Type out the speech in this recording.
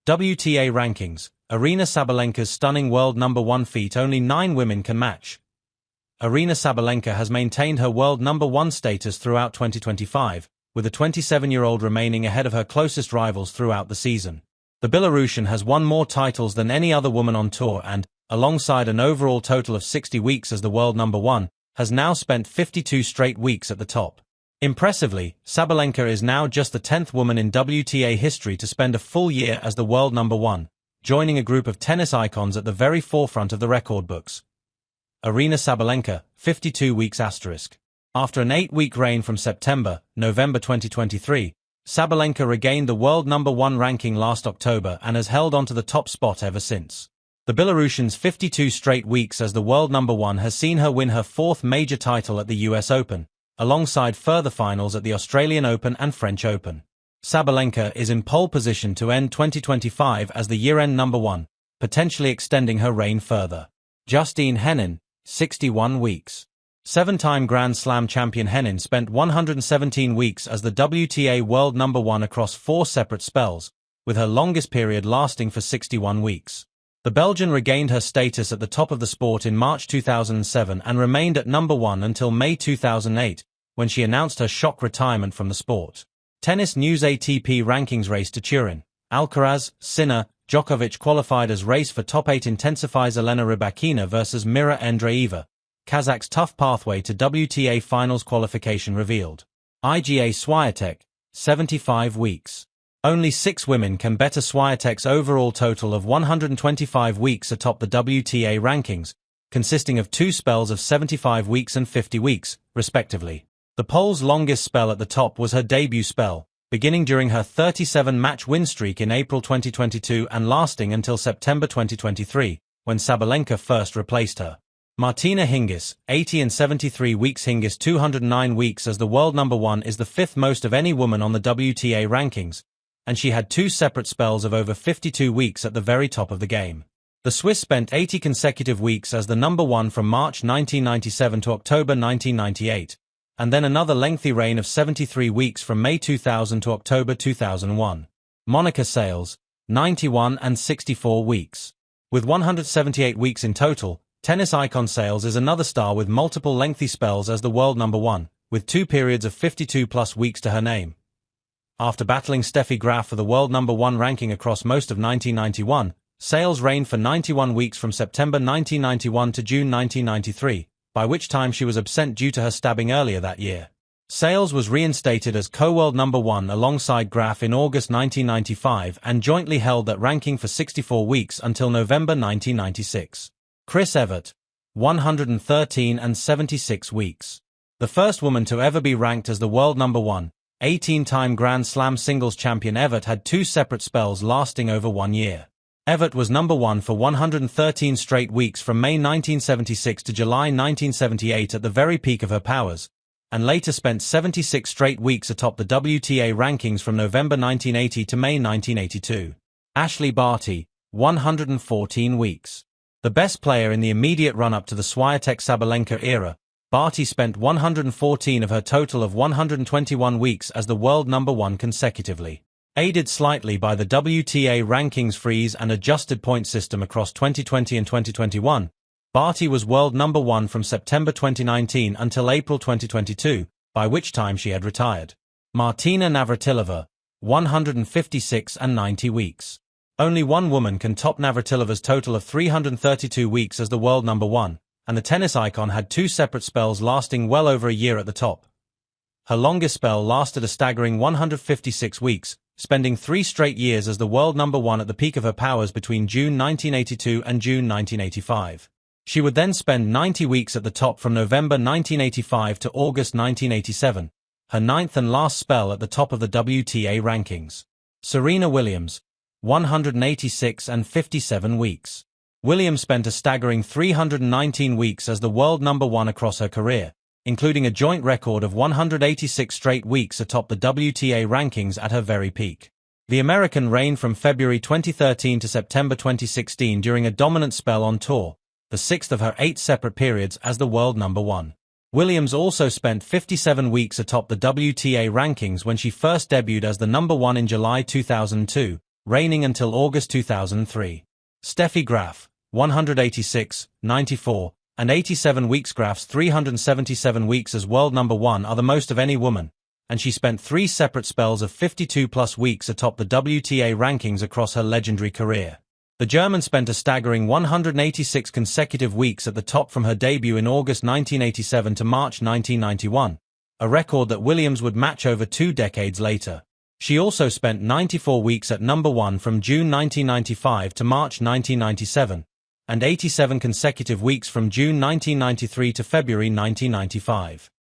WTA Rankings, Aryna Sabalenka's stunning world number 1 feat only 9 women can match. Aryna Sabalenka has maintained her world number 1 status throughout 2025, with the 27-year-old remaining ahead of her closest rivals throughout the season. The Belarusian has won more titles than any other woman on tour and, alongside an overall total of 60 weeks as the world number 1, has now spent 52 straight weeks at the top. Impressively, Sabalenka is now just the 10th woman in WTA history to spend a full year as the world number 1, joining a group of tennis icons at the very forefront of the record books. Aryna Sabalenka, 52 weeks *. After an 8-week reign from September-November 2023, Sabalenka regained the world number 1 ranking last October and has held onto the top spot ever since. The Belarusian's 52 straight weeks as the world number 1 has seen her win her 4th major title at the US Open, alongside further finals at the Australian Open and French Open. Sabalenka is in pole position to end 2025 as the year-end number 1, potentially extending her reign further. Justine Henin, 61 weeks. 7-time Grand Slam champion Henin spent 117 weeks as the WTA world number 1 across 4 separate spells, with her longest period lasting for 61 weeks. The Belgian regained her status at the top of the sport in March 2007 and remained at number 1 until May 2008, when she announced her shock retirement from the sport. Tennis News ATP Rankings race to Turin. Alcaraz, Sinner, Djokovic qualified as race for top 8 intensifies Elena Rybakina versus Mira Andreeva. Kazakh's tough pathway to WTA Finals qualification revealed. Iga Swiatek, 75 weeks. Only 6 women can better Swiatek's overall total of 125 weeks atop the WTA rankings, consisting of 2 spells of 75 weeks and 50 weeks, respectively. The Pole's longest spell at the top was her debut spell, beginning during her 37-match win streak in April 2022 and lasting until September 2023, when Sabalenka first replaced her. Martina Hingis, 80 and 73 weeks. Hingis 209 weeks as the world number 1 is the 5th most of any woman on the WTA rankings, and she had 2 separate spells of over 52 weeks at the very top of the game. The Swiss spent 80 consecutive weeks as the number 1 from March 1997 to October 1998, and then another lengthy reign of 73 weeks from May 2000 to October 2001. Monica Seles, 91 and 64 weeks. With 178 weeks in total, tennis icon Seles is another star with multiple lengthy spells as the world number 1, with 2 periods of 52+ weeks to her name. After battling Steffi Graf for the world number 1 ranking across most of 1991, Seles reigned for 91 weeks from September 1991 to June 1993, by which time she was absent due to her stabbing earlier that year. Seles was reinstated as co-world number 1 alongside Graf in August 1995 and jointly held that ranking for 64 weeks until November 1996. Chris Evert, 113 and 76 weeks. The first woman to ever be ranked as the world number 1, 18-time Grand Slam singles champion Evert had 2 separate spells lasting over 1 year. Evert was number 1 for 113 straight weeks from May 1976 to July 1978 at the very peak of her powers, and later spent 76 straight weeks atop the WTA rankings from November 1980 to May 1982. Ashleigh Barty, 114 weeks. The best player in the immediate run-up to the Swiatek-Sabalenka era, Barty spent 114 of her total of 121 weeks as the world number 1 consecutively. Aided slightly by the WTA rankings freeze and adjusted point system across 2020 and 2021, Barty was world number 1 from September 2019 until April 2022, by which time she had retired. Martina Navratilova, 156 and 90 weeks. Only 1 woman can top Navratilova's total of 332 weeks as the world number 1, and the tennis icon had 2 separate spells lasting well over a year at the top. Her longest spell lasted a staggering 156 weeks, spending 3 straight years as the world number 1 at the peak of her powers between June 1982 and June 1985. She would then spend 90 weeks at the top from November 1985 to August 1987, her 9th and last spell at the top of the WTA rankings. Serena Williams, 186 and 57 weeks. Williams spent a staggering 319 weeks as the world number 1 across her career, including a joint record of 186 straight weeks atop the WTA rankings at her very peak. The American reigned from February 2013 to September 2016 during a dominant spell on tour, the 6th of her 8 separate periods as the world number 1. Williams also spent 57 weeks atop the WTA rankings when she first debuted as the number 1 in July 2002, reigning until August 2003. Steffi Graf, 186, 94, and 87 weeks. Graf's 377 weeks as world number 1 are the most of any woman, and she spent 3 separate spells of 52-plus weeks atop the WTA rankings across her legendary career. The German spent a staggering 186 consecutive weeks at the top from her debut in August 1987 to March 1991, a record that Williams would match over 2 decades later. She also spent 94 weeks at number 1 from June 1995 to March 1997, and 87 consecutive weeks from June 1993 to February 1995.